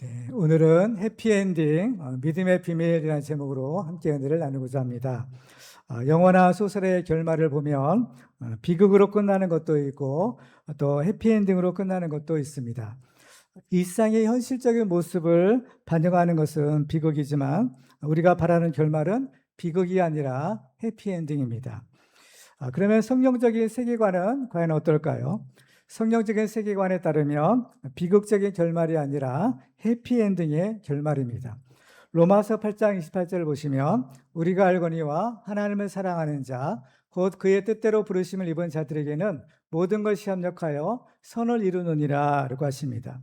네, 오늘은 해피엔딩, 믿음의 비밀이라는 제목으로 함께 은혜를 나누고자 합니다. 영화나 소설의 결말을 보면 비극으로 끝나는 것도 있고 또 해피엔딩으로 끝나는 것도 있습니다. 일상의 현실적인 모습을 반영하는 것은 비극이지만 우리가 바라는 결말은 비극이 아니라 해피엔딩입니다. 그러면 성경적인 세계관은 과연 어떨까요? 성경적인 세계관에 따르면 비극적인 결말이 아니라 해피엔딩의 결말입니다. 로마서 8장 28절을 보시면 우리가 알거니와 하나님을 사랑하는 자, 곧 그의 뜻대로 부르심을 입은 자들에게는 모든 것이 합력하여 선을 이루느니라 라고 하십니다.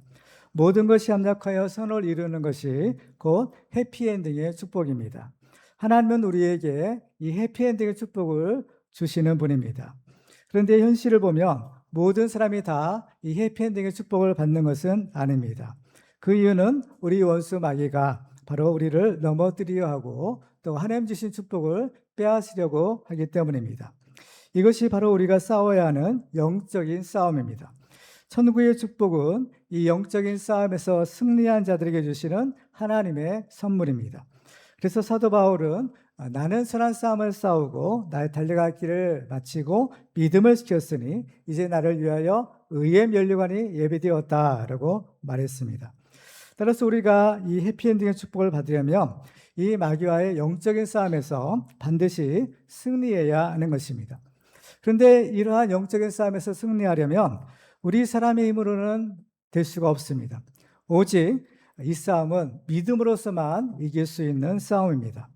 모든 것이 합력하여 선을 이루는 것이 곧 해피엔딩의 축복입니다. 하나님은 우리에게 이 해피엔딩의 축복을 주시는 분입니다. 그런데 현실을 보면 모든 사람이 다 이 해피엔딩의 축복을 받는 것은 아닙니다. 그 이유는 우리 원수 마귀가 바로 우리를 넘어뜨리려 하고 또 하나님 주신 축복을 빼앗으려고 하기 때문입니다. 이것이 바로 우리가 싸워야 하는 영적인 싸움입니다. 천국의 축복은 이 영적인 싸움에서 승리한 자들에게 주시는 하나님의 선물입니다. 그래서 사도 바울은 나는 선한 싸움을 싸우고 나의 달려갈 길을 마치고 믿음을 지켰으니 이제 나를 위하여 의의 면류관이 예비되었다라고 말했습니다. 따라서 우리가 이 해피엔딩의 축복을 받으려면 이 마귀와의 영적인 싸움에서 반드시 승리해야 하는 것입니다. 그런데 이러한 영적인 싸움에서 승리하려면 우리 사람의 힘으로는 될 수가 없습니다. 오직 이 싸움은 믿음으로서만 이길 수 있는 싸움입니다.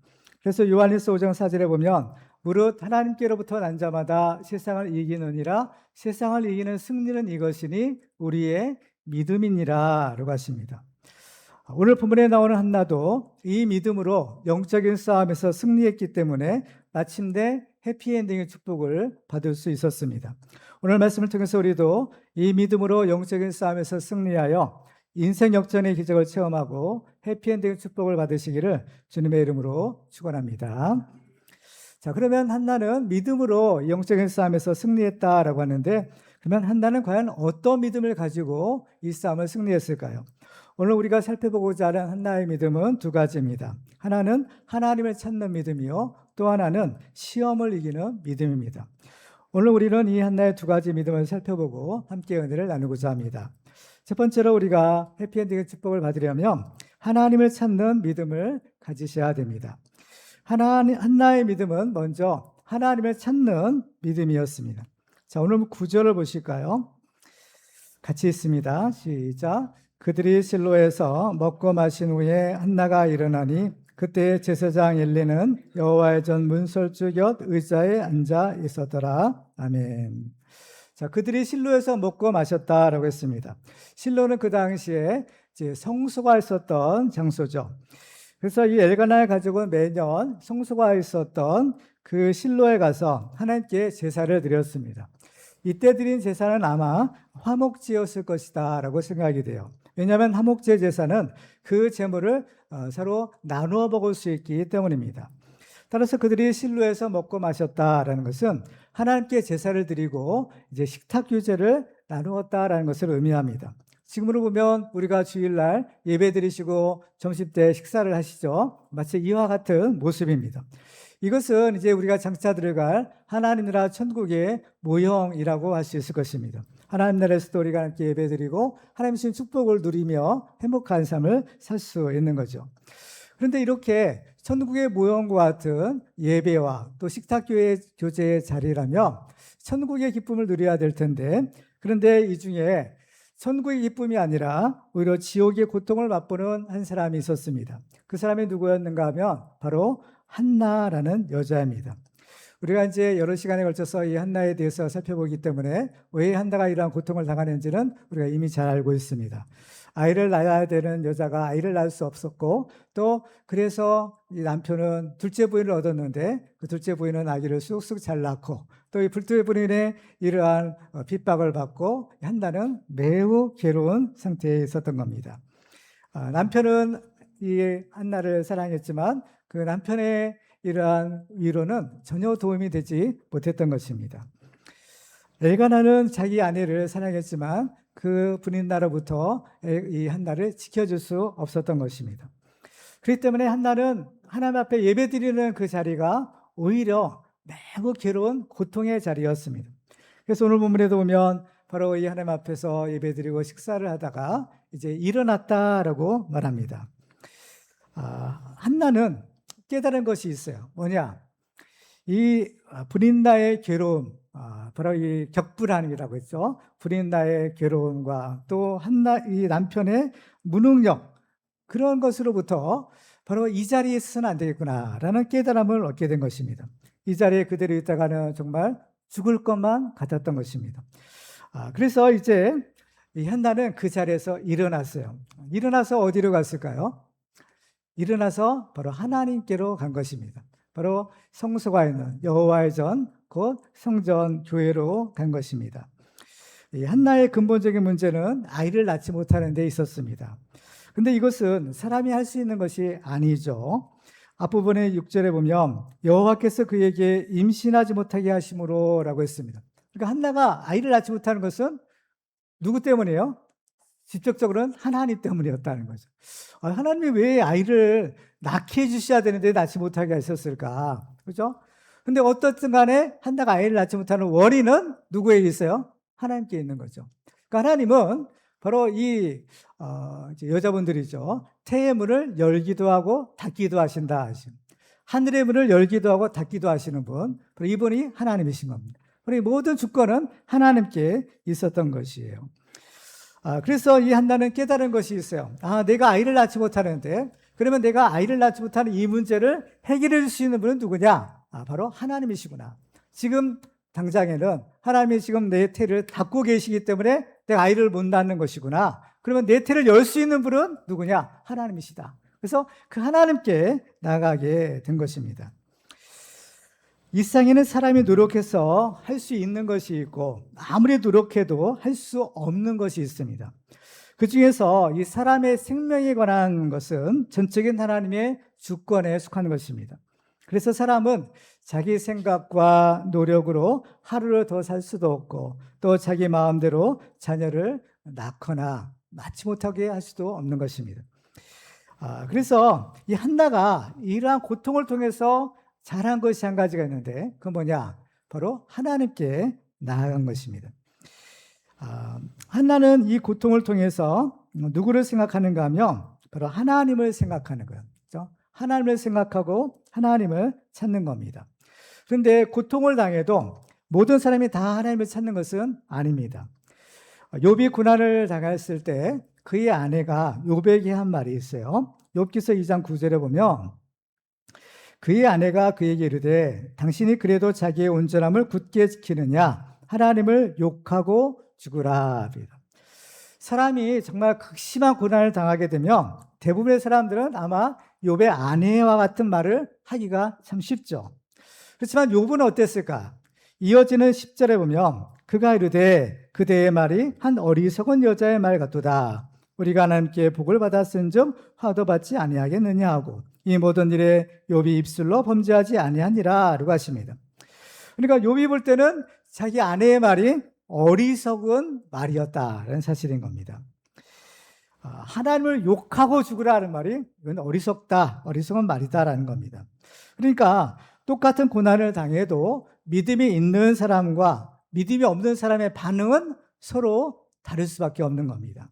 그래서 요한일서 5장 4절에 보면 무릇 하나님께로부터 난 자마다 세상을 이기느니라 세상을 이기는 승리는 이것이니 우리의 믿음이니라 라고 하십니다. 오늘 본문에 나오는 한나도 이 믿음으로 영적인 싸움에서 승리했기 때문에 마침내 해피엔딩의 축복을 받을 수 있었습니다. 오늘 말씀을 통해서 우리도 이 믿음으로 영적인 싸움에서 승리하여 인생 역전의 기적을 체험하고 해피엔딩의 축복을 받으시기를 주님의 이름으로 축원합니다. 자, 그러면 한나는 믿음으로 영적인 싸움에서 승리했다라고 하는데 그러면 한나는 과연 어떤 믿음을 가지고 이 싸움을 승리했을까요? 오늘 우리가 살펴보고자 하는 한나의 믿음은 두 가지입니다. 하나는 하나님을 찾는 믿음이요, 또 하나는 시험을 이기는 믿음입니다. 오늘 우리는 이 한나의 두 가지 믿음을 살펴보고 함께 은혜를 나누고자 합니다. 첫 번째로 우리가 해피엔딩의 축복을 받으려면 하나님을 찾는 믿음을 가지셔야 됩니다. 한나의 믿음은 먼저 하나님을 찾는 믿음이었습니다. 자, 오늘 구절을 보실까요? 같이 있습니다. 시작. 그들이 실로에서 먹고 마신 후에 한나가 일어나니 그때 제사장 엘리는 여호와의 전 문설주 곁 의자에 앉아 있었더라. 아멘. 자, 그들이 실로에서 먹고 마셨다라고 했습니다. 실로는 그 당시에 이제 성소가 있었던 장소죠. 그래서 이 엘가나의 가족은 매년 성소가 있었던 그 실로에 가서 하나님께 제사를 드렸습니다. 이때 드린 제사는 아마 화목제였을 것이다 라고 생각이 돼요. 왜냐하면 화목제 제사는 그 제물을 서로 나누어 먹을 수 있기 때문입니다. 따라서 그들이 실로에서 먹고 마셨다라는 것은 하나님께 제사를 드리고 이제 식탁 규제를 나누었다라는 것을 의미합니다. 지금으로 보면 우리가 주일날 예배 드리시고 점심때 식사를 하시죠. 마치 이와 같은 모습입니다. 이것은 이제 우리가 장차 들어갈 하나님 나라 천국의 모형이라고 할 수 있을 것입니다. 하나님 나라에서도 우리가 함께 예배 드리고 하나님 주신 축복을 누리며 행복한 삶을 살 수 있는 거죠. 그런데 이렇게 천국의 모형과 같은 예배와 또 식탁 교제의 자리라면 천국의 기쁨을 누려야 될 텐데, 그런데 이 중에 천국의 기쁨이 아니라 오히려 지옥의 고통을 맛보는 한 사람이 있었습니다. 그 사람이 누구였는가 하면 바로 한나라는 여자입니다. 우리가 이제 여러 시간에 걸쳐서 이 한나에 대해서 살펴보기 때문에 왜 한나가 이러한 고통을 당하는지는 우리가 이미 잘 알고 있습니다. 아이를 낳아야 되는 여자가 아이를 낳을 수 없었고, 또 그래서 이 남편은 둘째 부인을 얻었는데 그 둘째 부인은 아기를 쑥쑥 잘 낳고, 또 이 둘째 부인의 이러한 핍박을 받고 한나는 매우 괴로운 상태에 있었던 겁니다. 남편은 이 한나를 사랑했지만 그 남편의 이러한 위로는 전혀 도움이 되지 못했던 것입니다. 엘가나는 자기 아내를 사랑했지만 그 분인나로부터 이 한나를 지켜줄 수 없었던 것입니다. 그렇기 때문에 한나는 하나님 앞에 예배드리는 그 자리가 오히려 매우 괴로운 고통의 자리였습니다. 그래서 오늘 본문에도 보면 바로 이 하나님 앞에서 예배드리고 식사를 하다가 이제 일어났다라고 말합니다. 한나는 깨달은 것이 있어요. 뭐냐? 이 불인나의 괴로움, 바로 이 격불안이라고 했죠. 불인나의 괴로움과 또 이 남편의 무능력, 그런 것으로부터 바로 이 자리에 있어서는 안 되겠구나라는 깨달음을 얻게 된 것입니다. 이 자리에 그대로 있다가는 정말 죽을 것만 같았던 것입니다. 그래서 이제 이 한나는 그 자리에서 일어났어요. 일어나서 어디로 갔을까요? 일어나서 바로 하나님께로 간 것입니다. 바로 성소가 있는 여호와의 전, 곧 성전 교회로 간 것입니다. 이 한나의 근본적인 문제는 아이를 낳지 못하는 데 있었습니다. 근데 이것은 사람이 할 수 있는 것이 아니죠. 앞부분의 6절에 보면 여호와께서 그에게 임신하지 못하게 하심으로 라고 했습니다. 그러니까 한나가 아이를 낳지 못하는 것은 누구 때문이에요? 직접적으로는 하나님 때문이었다는 거죠. 하나님이 왜 아이를 낳게 해주셔야 되는데 낳지 못하게 하셨을까? 그죠? 근데 어떻든 간에 한나가 아이를 낳지 못하는 원인은 누구에게 있어요? 하나님께 있는 거죠. 그러니까 하나님은 바로 이 여자분들이죠. 태의 문을 열기도 하고 닫기도 하신다. 하늘의 문을 열기도 하고 닫기도 하시는 분, 바로 이분이 하나님이신 겁니다. 바로 이 모든 주권은 하나님께 있었던 것이에요. 그래서 이 한나는 깨달은 것이 있어요. 내가 아이를 낳지 못하는데, 그러면 내가 아이를 낳지 못하는 이 문제를 해결해 줄 수 있는 분은 누구냐? 바로 하나님이시구나. 지금 당장에는 하나님이 지금 내 태를 닫고 계시기 때문에 내가 아이를 못 낳는 것이구나. 그러면 내 태를 열 수 있는 분은 누구냐? 하나님이시다. 그래서 그 하나님께 나가게 된 것입니다. 이 세상에는 사람이 노력해서 할 수 있는 것이 있고 아무리 노력해도 할 수 없는 것이 있습니다. 그 중에서 이 사람의 생명에 관한 것은 전적인 하나님의 주권에 속하는 것입니다. 그래서 사람은 자기 생각과 노력으로 하루를 더 살 수도 없고 또 자기 마음대로 자녀를 낳거나 낳지 못하게 할 수도 없는 것입니다. 그래서 이 한나가 이러한 고통을 통해서 잘한 것이 한 가지가 있는데 그건 뭐냐? 바로 하나님께 나아간 것입니다. 한나는 이 고통을 통해서 누구를 생각하는가 하면 바로 하나님을 생각하는 거예요. 그렇죠? 하나님을 생각하고 하나님을 찾는 겁니다. 그런데 고통을 당해도 모든 사람이 다 하나님을 찾는 것은 아닙니다. 욥이 고난을 당했을 때 그의 아내가 욥에게 한 말이 있어요. 욥기서 2장 9절에 보면 그의 아내가 그에게 이르되 당신이 그래도 자기의 온전함을 굳게 지키느냐 하나님을 욕하고 죽으라. 사람이 정말 극심한 고난을 당하게 되면 대부분의 사람들은 아마 욥의 아내와 같은 말을 하기가 참 쉽죠. 그렇지만 욥은 어땠을까? 이어지는 10절에 보면 그가 이르되 그대의 말이 한 어리석은 여자의 말 같도다. 우리가 하나님께 복을 받았은즉 화도 받지 아니하겠느냐 하고 이 모든 일에 욥이 입술로 범죄하지 아니하니라 라고 하십니다. 그러니까 욥이 볼 때는 자기 아내의 말이 어리석은 말이었다라는 사실인 겁니다. 하나님을 욕하고 죽으라는 말이 이건 어리석은 말이다라는 겁니다. 그러니까 똑같은 고난을 당해도 믿음이 있는 사람과 믿음이 없는 사람의 반응은 서로 다를 수밖에 없는 겁니다.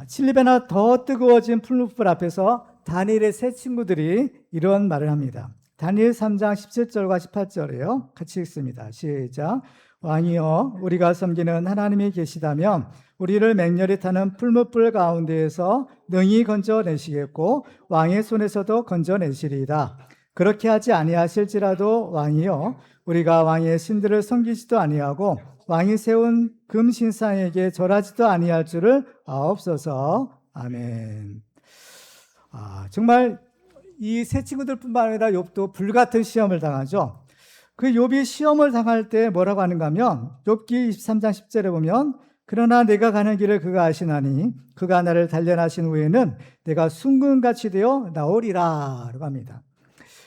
7배나 더 뜨거워진 풀무불 앞에서 다니엘의 세 친구들이 이런 말을 합니다. 다니엘 3장 17절과 18절이에요. 같이 읽습니다. 시작. 왕이여 우리가 섬기는 하나님이 계시다면 우리를 맹렬히 타는 풀무불 가운데에서 능히 건져내시겠고 왕의 손에서도 건져내시리이다. 그렇게 하지 아니하실지라도 왕이여 우리가 왕의 신들을 섬기지도 아니하고 왕이 세운 금신상에게 절하지도 아니할 줄을 아옵소서. 아멘. 정말 이 세 친구들뿐만 아니라 욥도 불같은 시험을 당하죠. 그 욥이 시험을 당할 때 뭐라고 하는가 하면 욥기 23장 10절에 보면 그러나 내가 가는 길을 그가 아시나니 그가 나를 단련하신 후에는 내가 순금같이 되어 나오리라 라고 합니다.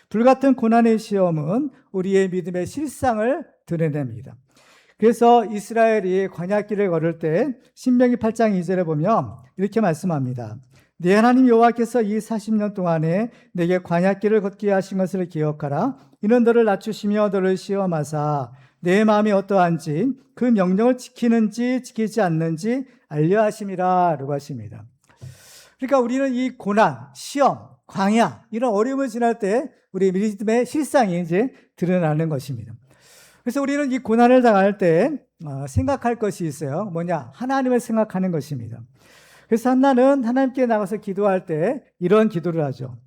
불같은 고난의 시험은 우리의 믿음의 실상을 드러냅니다. 그래서 이스라엘이 광야길을 걸을 때 신명기 8장 2절에 보면 이렇게 말씀합니다. 네 하나님 여호와께서 이 40년 동안에 내게 광야길을 걷게 하신 것을 기억하라. 이는 너를 낮추시며 너를 시험하사 내 마음이 어떠한지 그 명령을 지키는지 지키지 않는지 알려 하심이라 라고 하십니다. 그러니까 우리는 이 고난, 시험, 광야 이런 어려움을 지날 때 우리 믿음의 실상이 이제 드러나는 것입니다. 그래서 우리는 이 고난을 당할 때 생각할 것이 있어요. 뭐냐? 하나님을 생각하는 것입니다. 그래서 한나는 하나님께 나가서 기도할 때 이런 기도를 하죠.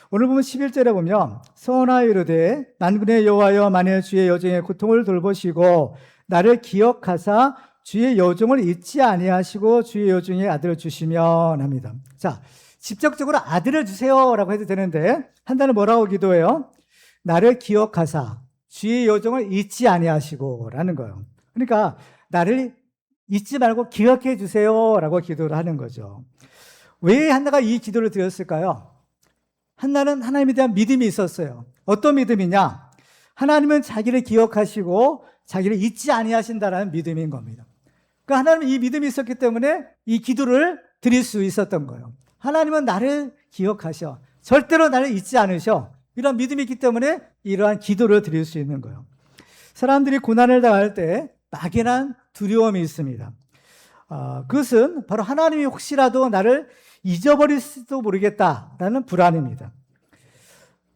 오늘 보면 11절에 보면 서원하여 이르되 만군의 여호와여 만일 주의 여종의 고통을 돌보시고 나를 기억하사 주의 여종을 잊지 아니하시고 주의 여종의 아들을 주시면 합니다. 자, 직접적으로 아들을 주세요라고 해도 되는데 한나는 뭐라고 기도해요? 나를 기억하사 주의 여종을 잊지 아니하시고 라는 거예요. 그러니까 나를 잊지 말고 기억해 주세요라고 기도를 하는 거죠. 왜 한나가 이 기도를 드렸을까요? 한나는 하나님에 대한 믿음이 있었어요. 어떤 믿음이냐? 하나님은 자기를 기억하시고 자기를 잊지 아니하신다라는 믿음인 겁니다. 그러니까 하나님은 이 믿음이 있었기 때문에 이 기도를 드릴 수 있었던 거예요. 하나님은 나를 기억하셔. 절대로 나를 잊지 않으셔. 이런 믿음이 있기 때문에 이러한 기도를 드릴 수 있는 거예요. 사람들이 고난을 당할 때 막연한 두려움이 있습니다. 그것은 바로 하나님이 혹시라도 나를 잊어버릴지도 모르겠다라는 불안입니다.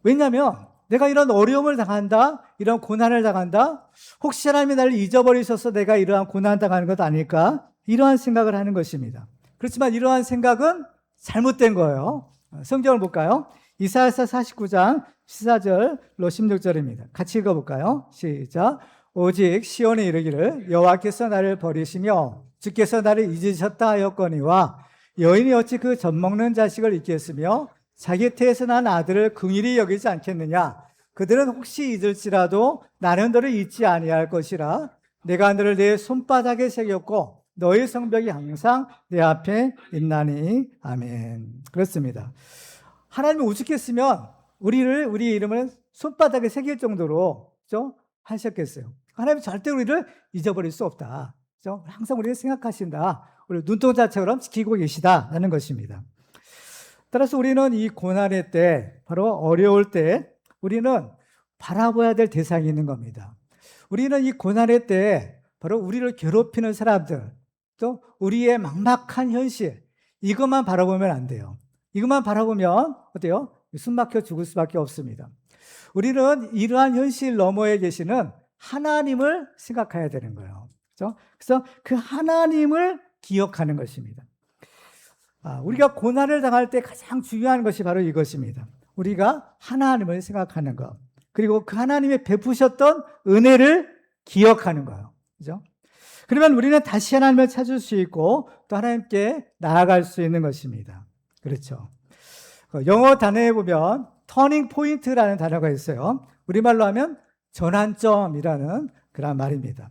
왜냐하면 내가 이런 어려움을 당한다, 이런 고난을 당한다, 혹시 하나님이 나를 잊어버리셔서 내가 이러한 고난 당하는 것 아닐까? 이러한 생각을 하는 것입니다. 그렇지만 이러한 생각은 잘못된 거예요. 성경을 볼까요? 이사야서 49장 14절로 16절입니다. 같이 읽어볼까요? 시작. 오직 시온에 이르기를 여호와께서 나를 버리시며 주께서 나를 잊으셨다 하였거니와 여인이 어찌 그 젖먹는 자식을 잊겠으며 자기 태에서 난 아들을 긍휼히 여기지 않겠느냐. 그들은 혹시 잊을지라도 나는 너를 잊지 아니할 것이라. 내가 너를 내 손바닥에 새겼고 너의 성벽이 항상 내 앞에 있나니. 아멘. 그렇습니다. 하나님이 오죽했으면 우리의 이름을 손바닥에 새길 정도로 하셨겠어요. 하나님은 절대 우리를 잊어버릴 수 없다. 항상 우리를 생각하신다. 우리 눈동자처럼 지키고 계시다라는 것입니다. 따라서 우리는 이 고난의 때, 바로 어려울 때 우리는 바라봐야 될 대상이 있는 겁니다. 우리는 이 고난의 때 바로 우리를 괴롭히는 사람들, 또 우리의 막막한 현실, 이것만 바라보면 안 돼요. 이것만 바라보면 어때요? 숨 막혀 죽을 수밖에 없습니다. 우리는 이러한 현실 너머에 계시는 하나님을 생각해야 되는 거예요. 그렇죠? 그래서 그 하나님을 기억하는 것입니다. 우리가 고난을 당할 때 가장 중요한 것이 바로 이것입니다. 우리가 하나님을 생각하는 것, 그리고 그 하나님이 베푸셨던 은혜를 기억하는 거예요. 그죠? 그러면 우리는 다시 하나님을 찾을 수 있고 또 하나님께 나아갈 수 있는 것입니다. 그렇죠. 영어 단어에 보면 터닝 포인트라는 단어가 있어요. 우리말로 하면 전환점이라는 그런 말입니다.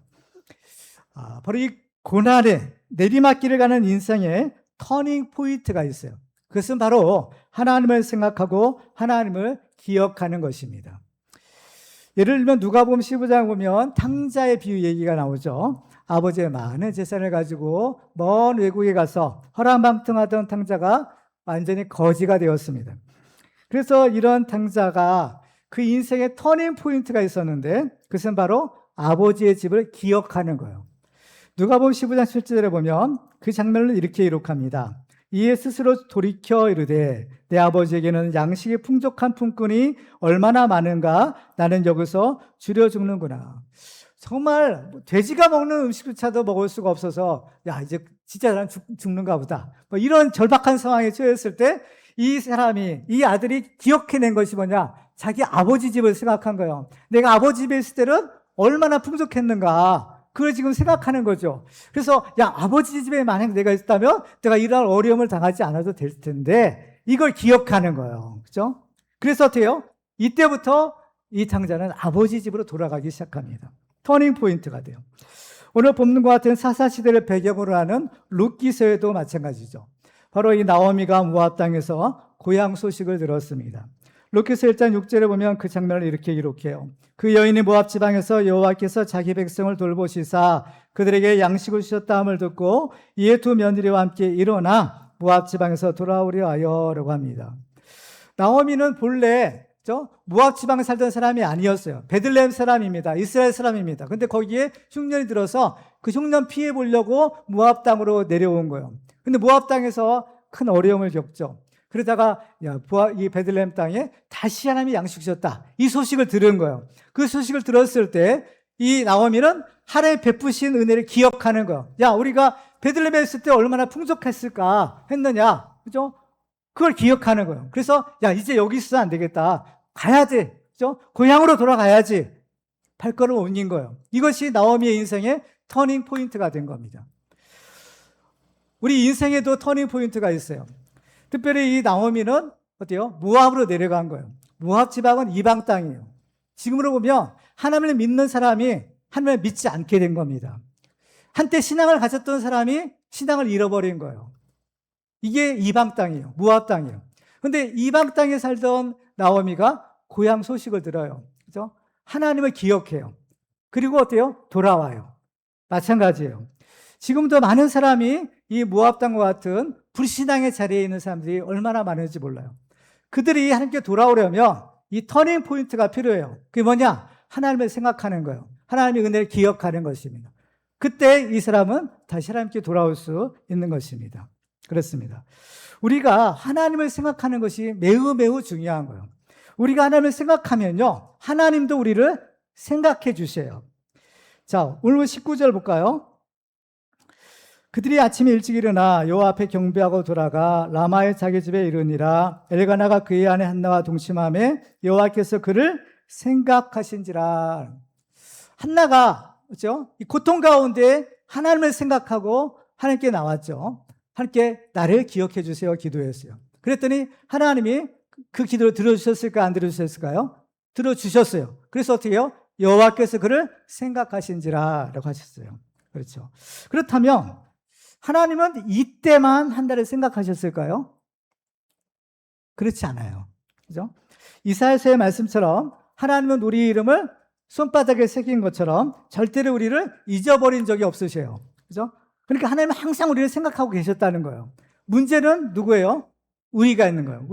바로 이 고난의 내리막길을 가는 인생에 터닝 포인트가 있어요. 그것은 바로 하나님을 생각하고 하나님을 기억하는 것입니다. 예를 들면 누가복음 15장 보면 탕자의 비유 얘기가 나오죠. 아버지의 많은 재산을 가지고 먼 외국에 가서 허랑방탕하던 탕자가 완전히 거지가 되었습니다. 그래서 이런 탕자가 그 인생의 터닝 포인트가 있었는데 그것은 바로 아버지의 집을 기억하는 거예요. 누가복음 15장 7절에 보면 그 장면을 이렇게 기록합니다. 이에 스스로 돌이켜 이르되 내 아버지에게는 양식이 풍족한 품꾼이 얼마나 많은가. 나는 여기서 줄여 죽는구나. 정말 돼지가 먹는 음식조차도 먹을 수가 없어서 야 이제 진짜 나는 죽는가 보다. 뭐 이런 절박한 상황에 처했을 때 이 사람이, 이 아들이 기억해낸 것이 뭐냐? 자기 아버지 집을 생각한 거예요. 내가 아버지 집에 있을 때는 얼마나 풍족했는가. 그걸 지금 생각하는 거죠. 그래서 야 아버지 집에 만약 내가 있다면 내가 이런 어려움을 당하지 않아도 될 텐데 이걸 기억하는 거예요. 그렇죠? 그래서 어때요? 이때부터 이 탕자는 아버지 집으로 돌아가기 시작합니다. 터닝 포인트가 돼요. 오늘 본문과 같은 사사시대를 배경으로 하는 룻기서에도 마찬가지죠. 바로 이 나오미가 모압 땅에서 고향 소식을 들었습니다. 룻기서 1장 6절에 보면 그 장면을 이렇게 기록해요. 그 여인이 모압 지방에서 여호와께서 자기 백성을 돌보시사 그들에게 양식을 주셨다함을 듣고 이에 두 며느리와 함께 일어나 모압 지방에서 돌아오려 하여라고 합니다. 나오미는 본래 모압 지방에 살던 사람이 아니었어요. 베들레헴 사람입니다. 이스라엘 사람입니다. 근데 거기에 흉년이 들어서 그 흉년 피해 보려고 모압 땅으로 내려온 거예요. 근데 모압 땅에서 큰 어려움을 겪죠. 그러다가 이 베들레헴 땅에 다시 하나님이 양식 주셨다. 이 소식을 들은 거예요. 그 소식을 들었을 때 이 나오미는 하나님의 베푸신 은혜를 기억하는 거예요. 야, 우리가 베들레헴에 있을 때 얼마나 풍족했을까 했느냐. 그죠? 그걸 기억하는 거예요. 그래서 야, 이제 여기 있어도 안 되겠다. 가야지. 그죠? 고향으로 돌아가야지. 발걸음 옮긴 거예요. 이것이 나오미의 인생의 터닝 포인트가 된 겁니다. 우리 인생에도 터닝 포인트가 있어요. 특별히 이 나오미는 어때요? 모압으로 내려간 거예요. 모압 지방은 이방 땅이에요. 지금으로 보면 하나님을 믿는 사람이 하나님을 믿지 않게 된 겁니다. 한때 신앙을 가졌던 사람이 신앙을 잃어버린 거예요. 이게 이방 땅이에요. 모압 땅이에요. 근데 이방 땅에 살던 나오미가 고향 소식을 들어요. 그죠? 하나님을 기억해요. 그리고 어때요? 돌아와요. 마찬가지예요. 지금도 많은 사람이 이 모압 땅과 같은 불신앙의 자리에 있는 사람들이 얼마나 많은지 몰라요. 그들이 하나님께 돌아오려면 이 터닝 포인트가 필요해요. 그게 뭐냐? 하나님을 생각하는 거예요. 하나님의 은혜를 기억하는 것입니다. 그때 이 사람은 다시 하나님께 돌아올 수 있는 것입니다. 그렇습니다. 우리가 하나님을 생각하는 것이 매우 매우 중요한 거예요. 우리가 하나님을 생각하면요, 하나님도 우리를 생각해 주셔요. 자, 오늘 19절 볼까요? 그들이 아침에 일찍 일어나 여호와 앞에 경배하고 돌아가 라마의 자기 집에 이르니라. 엘가나가 그의 아내 한나와 동침하매 여호와께서 그를 생각하신지라. 한나가 그렇죠? 이 고통 가운데 하나님을 생각하고 하나님께 나왔죠. 하나님께 나를 기억해 주세요 기도했어요. 그랬더니 하나님이 그 기도를 들어주셨을까 안 들어주셨을까요? 들어주셨어요. 그래서 어떻게 해요? 여호와께서 그를 생각하신지라 라고 하셨어요. 그렇죠. 그렇다면 하나님은 이때만 한나를 생각하셨을까요? 그렇지 않아요. 그죠? 이사야서의 말씀처럼 하나님은 우리 이름을 손바닥에 새긴 것처럼 절대로 우리를 잊어버린 적이 없으세요. 그죠? 그러니까 하나님은 항상 우리를 생각하고 계셨다는 거예요. 문제는 누구예요? 우리가 있는 거예요.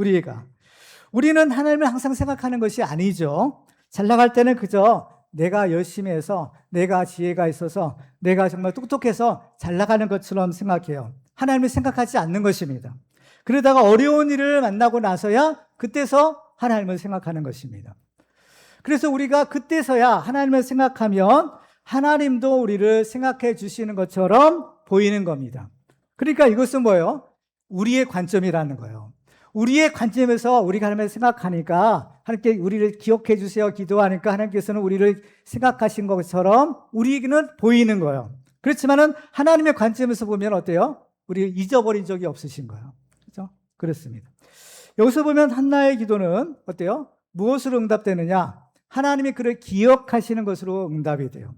우리는 하나님을 항상 생각하는 것이 아니죠. 잘 나갈 때는 그저 내가 열심히 해서, 내가 지혜가 있어서, 내가 정말 똑똑해서 잘 나가는 것처럼 생각해요. 하나님을 생각하지 않는 것입니다. 그러다가 어려운 일을 만나고 나서야 그때서 하나님을 생각하는 것입니다. 그래서 우리가 그때서야 하나님을 생각하면 하나님도 우리를 생각해 주시는 것처럼 보이는 겁니다. 그러니까 이것은 뭐예요? 우리의 관점이라는 거예요. 우리의 관점에서 우리가 하나님을 생각하니까 하나님께 우리를 기억해 주세요 기도하니까 하나님께서는 우리를 생각하신 것처럼 우리는 보이는 거예요. 그렇지만은 하나님의 관점에서 보면 어때요? 우리 잊어버린 적이 없으신 거예요. 그렇죠? 그렇습니다. 여기서 보면 한나의 기도는 어때요? 무엇으로 응답되느냐? 하나님이 그를 기억하시는 것으로 응답이 돼요.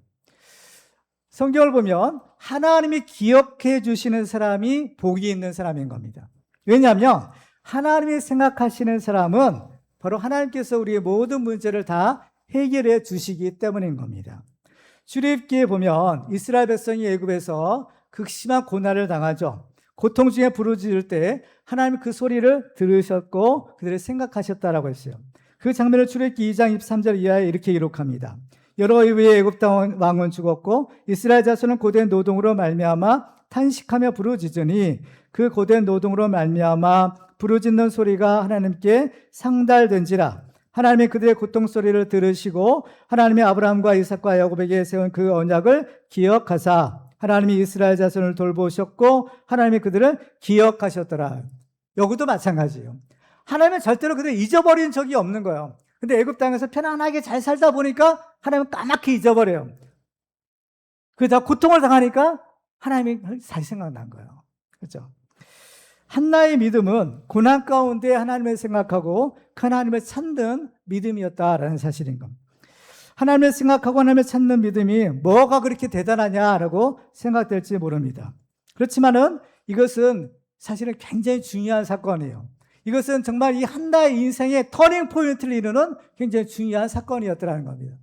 성경을 보면 하나님이 기억해 주시는 사람이 복이 있는 사람인 겁니다. 왜냐하면 하나님이 생각하시는 사람은 바로 하나님께서 우리의 모든 문제를 다 해결해 주시기 때문인 겁니다. 출애굽기에 보면 이스라엘 백성이 애굽에서 극심한 고난을 당하죠. 고통 중에 부르짖을 때 하나님이 그 소리를 들으셨고 그들을 생각하셨다라고 했어요. 그 장면을 출애굽기 2장 23절 이하에 이렇게 기록합니다. 여러 해 후에 애굽 왕은 죽었고 이스라엘 자손은 고된 노동으로 말미암아 탄식하며 부르짖으니 그 고된 노동으로 말미암아 부르짖는 소리가 하나님께 상달된지라. 하나님이 그들의 고통 소리를 들으시고 하나님이 아브라함과 이삭과 야곱에게 세운 그 언약을 기억하사 하나님이 이스라엘 자손을 돌보셨고 하나님이 그들을 기억하셨더라. 여기도 마찬가지예요. 하나님은 절대로 그들을 잊어버린 적이 없는 거예요. 근데 애굽 땅에서 편안하게 잘 살다 보니까 하나님은 까맣게 잊어버려요. 그러다 고통을 당하니까 하나님이 잘 생각난 거예요. 그렇죠? 한나의 믿음은 고난 가운데 하나님을 생각하고 그 하나님을 찾는 믿음이었다라는 사실인 겁니다. 하나님을 생각하고 하나님을 찾는 믿음이 뭐가 그렇게 대단하냐라고 생각될지 모릅니다. 그렇지만은 이것은 사실은 굉장히 중요한 사건이에요. 이것은 정말 이 한나의 인생의 터닝 포인트를 이루는 굉장히 중요한 사건이었더라는 겁니다.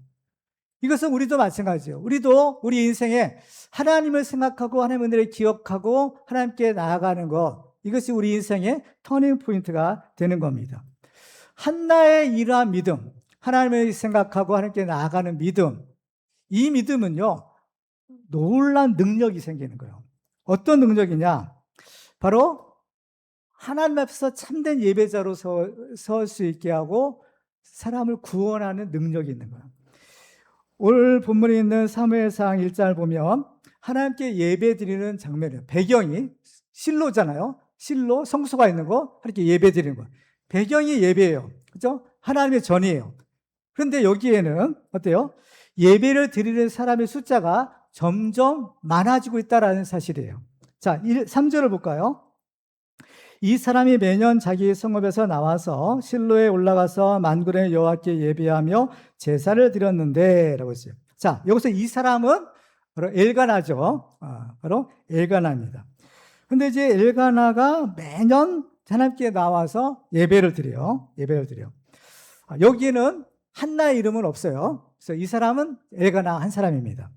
이것은 우리도 마찬가지예요. 우리도 우리 인생에 하나님을 생각하고 하나님의 은혜를 기억하고 하나님께 나아가는 것, 이것이 우리 인생의 터닝 포인트가 되는 겁니다. 한나의 이러한 믿음, 하나님을 생각하고 하나님께 나아가는 믿음, 이 믿음은요, 놀라운 능력이 생기는 거예요. 어떤 능력이냐? 바로 하나님 앞에서 참된 예배자로 설 수 있게 하고 사람을 구원하는 능력이 있는 거예요. 오늘 본문에 있는 사무엘상 1장을 보면 하나님께 예배 드리는 장면이에요. 배경이 실로잖아요. 실로, 성소가 있는 거, 이렇게 예배 드리는 거. 배경이 예배예요. 그죠? 하나님의 전이에요. 그런데 여기에는 어때요? 예배를 드리는 사람의 숫자가 점점 많아지고 있다는 사실이에요. 자, 3절을 볼까요? 이 사람이 매년 자기 성읍에서 나와서 실로에 올라가서 만군의 여호와께 예배하며 제사를 드렸는데 라고 했어요. 자, 여기서 이 사람은 바로 엘가나죠. 바로 엘가나입니다. 근데 이제 엘가나가 매년 하나님께 나와서 예배를 드려요. 여기에는 한나의 이름은 없어요. 그래서 이 사람은 엘가나 한 사람입니다.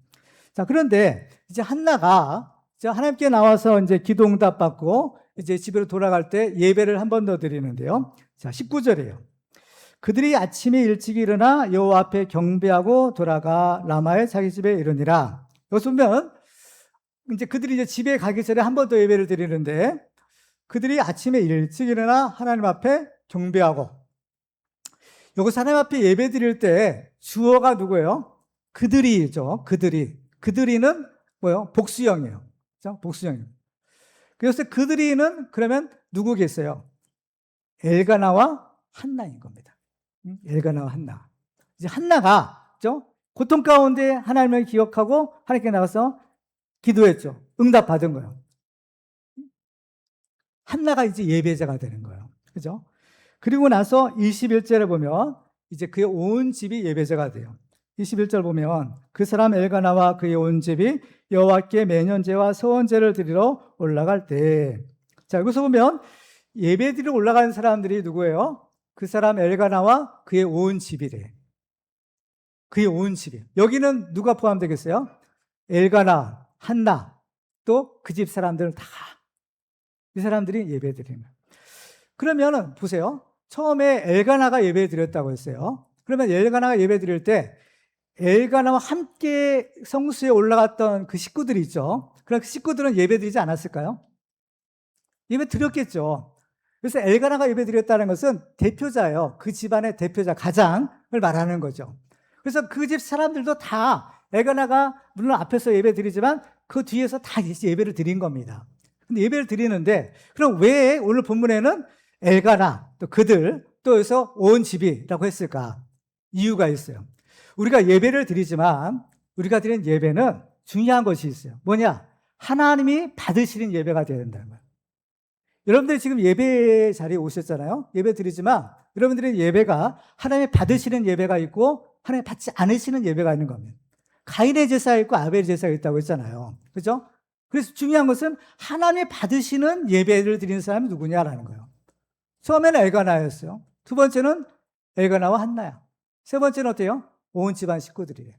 자, 그런데 이제 한나가 하나님께 나와서 이제 기도 응답 받고 이제 집으로 돌아갈 때 예배를 한 번 더 드리는데요. 자, 19절이에요. 그들이 아침에 일찍 일어나 여호와 앞에 경배하고 돌아가 라마의 자기 집에 이르니라. 여기서 보면 이제 그들이 이제 집에 가기 전에 한 번 더 예배를 드리는데 그들이 아침에 일찍 일어나 하나님 앞에 경배하고, 여기서 하나님 앞에 예배 드릴 때 주어가 누구예요? 그들이죠. 그들이는 뭐예요? 복수형이에요. 그렇죠? 복수형이에요. 그래서 그들이는 그러면 누구겠어요? 엘가나와 한나인 겁니다. 엘가나와 한나. 이제 한나가 고통 가운데 하나님을 기억하고 하나님께 나가서 기도했죠. 응답 받은 거예요. 한나가 이제 예배자가 되는 거예요. 그죠? 그리고 나서 21절에 보면 이제 그의 온 집이 예배자가 돼요. 21절 보면 그 사람 엘가나와 그의 온 집이 여호와께 매년제와 서원제를 드리러 올라갈 때, 자, 여기서 보면 예배 드리러 올라가는 사람들이 누구예요? 그 사람 엘가나와 그의 온 집이래. 그의 온 집이. 여기는 누가 포함되겠어요? 엘가나, 한나, 또 그 집 사람들은 다 이 사람들이 예배 드리는 거예요. 그러면 보세요. 처음에 엘가나가 예배 드렸다고 했어요. 그러면 엘가나가 예배 드릴 때 엘가나와 함께 성수에 올라갔던 그 식구들이 있죠. 그럼 그 식구들은 예배 드리지 않았을까요? 예배 드렸겠죠. 그래서 엘가나가 예배 드렸다는 것은 대표자예요. 그 집안의 대표자, 가장을 말하는 거죠. 그래서 그 집 사람들도 다 엘가나가 물론 앞에서 예배 드리지만 그 뒤에서 다 예배를 드린 겁니다. 근데 예배를 드리는데 그럼 왜 오늘 본문에는 엘가나, 또 그들, 또 여기서 온 집이라고 했을까? 이유가 있어요. 우리가 예배를 드리지만 우리가 드리는 예배는 중요한 것이 있어요. 뭐냐? 하나님이 받으시는 예배가 되어야 된다는 거예요. 여러분들이 지금 예배 자리에 오셨잖아요. 예배 드리지만 여러분들의 예배가 하나님이 받으시는 예배가 있고 하나님이 받지 않으시는 예배가 있는 겁니다. 가인의 제사가 있고 아벨의 제사가 있다고 했잖아요. 그렇죠? 그래서 중요한 것은 하나님이 받으시는 예배를 드리는 사람이 누구냐라는 거예요. 처음에는 엘가나였어요. 두 번째는 엘가나와 한나야. 세 번째는 어때요? 온 집안 식구들이에요.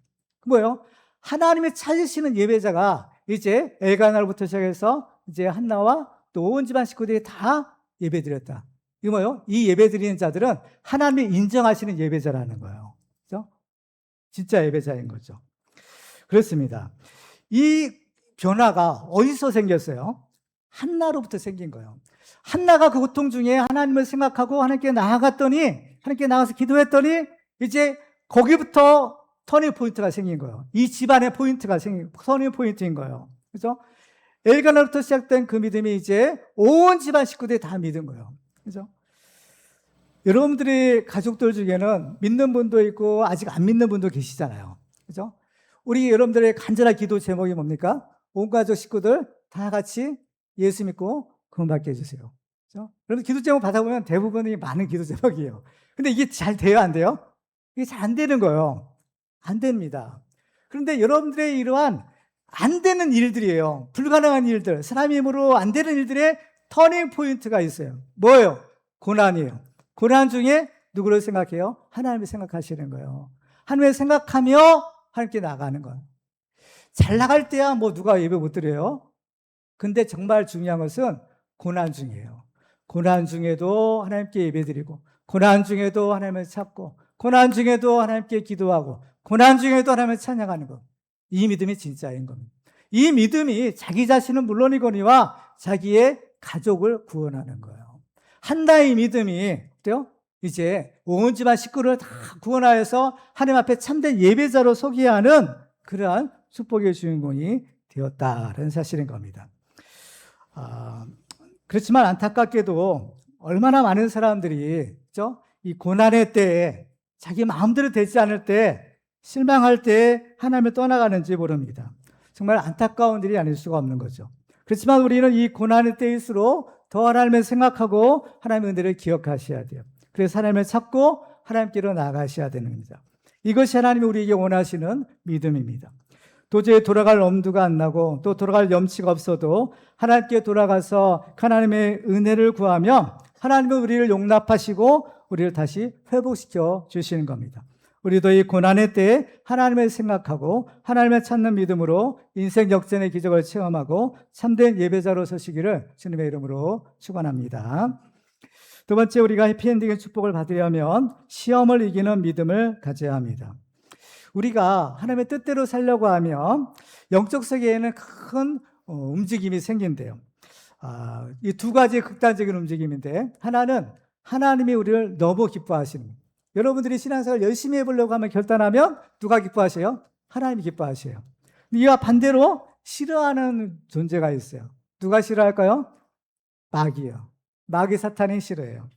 뭐예요? 하나님이 찾으시는 예배자가 이제 엘가나로부터 시작해서 이제 한나와 또 온 집안 식구들이 다 예배 드렸다. 이거 뭐예요? 이 예배 드리는 자들은 하나님이 인정하시는 예배자라는 거예요. 그렇죠? 진짜 예배자인 거죠. 그렇습니다. 이 변화가 어디서 생겼어요? 한나로부터 생긴 거예요. 한나가 그 고통 중에 하나님을 생각하고 하나님께 나아갔더니, 하나님께 나가서 기도했더니 이제 거기부터 터닝 포인트가 생긴 거예요. 이 집안의 포인트가 생긴 터닝 포인트인 거예요. 그렇죠? 엘가나부터 시작된 그 믿음이 이제 온 집안 식구들이 다 믿은 거예요. 그렇죠? 여러분들의 가족들 중에는 믿는 분도 있고 아직 안 믿는 분도 계시잖아요. 그렇죠? 우리 여러분들의 간절한 기도 제목이 뭡니까? 온 가족 식구들 다 같이 예수 믿고 구원받게 해주세요. 그렇죠? 여러분 기도 제목 받아보면 대부분이 많은 기도 제목이에요. 근데 이게 잘 돼요, 안 돼요? 이게 잘 안 되는 거예요. 안 됩니다. 그런데 여러분들의 이러한 안 되는 일들이에요. 불가능한 일들, 사람의 힘으로 안 되는 일들의 터닝 포인트가 있어요. 뭐예요? 고난이에요. 고난 중에 누구를 생각해요? 하나님을 생각하시는 거예요. 하나님을 생각하며 하나님께 나가는 거예요. 잘 나갈 때야 뭐 누가 예배 못 드려요? 근데 정말 중요한 것은 고난 중이에요. 고난 중에도 하나님께 예배드리고, 고난 중에도 하나님을 찾고, 고난 중에도 하나님께 기도하고, 고난 중에도 하나님을 찬양하는 것. 이 믿음이 진짜인 겁니다. 이 믿음이 자기 자신은 물론이거니와 자기의 가족을 구원하는 거예요. 한나의 믿음이 어때요? 이제 온 집안 식구를 다 구원하여서 하나님 앞에 참된 예배자로 서게 하는 그러한 축복의 주인공이 되었다는 사실인 겁니다. 그렇지만 안타깝게도 얼마나 많은 사람들이 그렇죠? 이 고난의 때에 자기 마음대로 되지 않을 때 실망할 때 하나님을 떠나가는지 모릅니다. 정말 안타까운 일이 아닐 수가 없는 거죠. 그렇지만 우리는 이 고난의 때일수록 더 하나님을 생각하고 하나님의 은혜를 기억하셔야 돼요. 그래서 하나님을 찾고 하나님께로 나아가셔야 되는 겁니다. 이것이 하나님이 우리에게 원하시는 믿음입니다. 도저히 돌아갈 엄두가 안 나고 또 돌아갈 염치가 없어도 하나님께 돌아가서 하나님의 은혜를 구하며 하나님은 우리를 용납하시고 우리를 다시 회복시켜 주시는 겁니다. 우리도 이 고난의 때에 하나님을 생각하고 하나님을 찾는 믿음으로 인생 역전의 기적을 체험하고 참된 예배자로 서시기를 주님의 이름으로 축원합니다. 두 번째, 우리가 해피엔딩의 축복을 받으려면 시험을 이기는 믿음을 가져야 합니다. 우리가 하나님의 뜻대로 살려고 하면 영적 세계에는 큰 움직임이 생긴대요. 이 두 가지 극단적인 움직임인데, 하나는 하나님이 우리를 너무 기뻐하시는 거예요. 여러분들이 신앙생활 열심히 해보려고 하면 결단하면 누가 기뻐하세요? 하나님이 기뻐하세요. 이와 반대로 싫어하는 존재가 있어요. 누가 싫어할까요? 마귀요. 마귀 사탄이 싫어해요.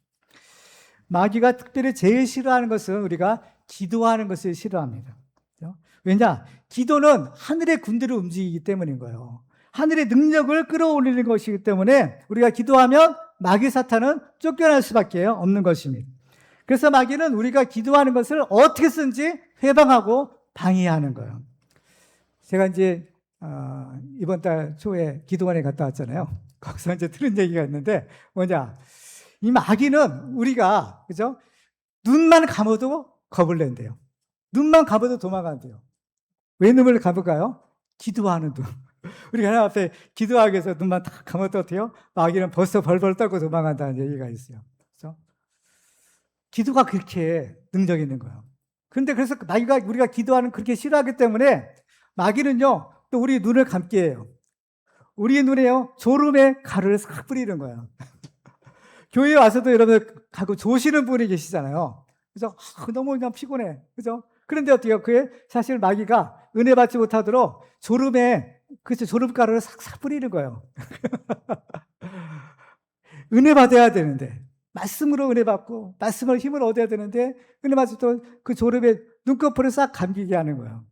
마귀가 특별히 제일 싫어하는 것은 우리가 기도하는 것을 싫어합니다. 왜냐? 기도는 하늘의 군대를 움직이기 때문인 거예요. 하늘의 능력을 끌어올리는 것이기 때문에 우리가 기도하면 마귀 사탄은 쫓겨날 수밖에 없는 것입니다. 그래서 마귀는 우리가 기도하는 것을 어떻게 쓰든지 회방하고 방해하는 거예요. 제가 이제 이번 달 초에 기도원에 갔다 왔잖아요. 거기서 이제 들은 얘기가 있는데 뭐냐? 이 마귀는 우리가 그죠? 눈만 감아도 겁을 낸대요. 눈만 감아도 도망간대요. 왜 눈을 감을까요? 기도하는 눈. 우리가 하나님 앞에 기도하기 위해서 눈만 딱 감아도 어때요? 마귀는 벌써 벌벌 떨고 도망간다는 얘기가 있어요. 그렇죠? 기도가 그렇게 능력 있는 거예요. 그런데 그래서 마귀가 우리가 기도하는 그렇게 싫어하기 때문에 마귀는요, 또 우리 눈을 감게 해요. 우리 눈에요, 졸음의 가루를 싹 뿌리는 거예요. 교회에 와서도 여러분들 가고 조시는 분이 계시잖아요. 그래서 너무 그냥 피곤해. 그죠? 그런데 어때요? 그게 사실 마귀가 은혜 받지 못하도록 졸음에, 그렇죠, 졸음가루를 싹싹 뿌리는 거예요. 은혜 받아야 되는데, 말씀으로 은혜 받고, 말씀으로 힘을 얻어야 되는데, 은혜 받을 또 그 졸음에 눈꺼풀을 싹 감기게 하는 거예요.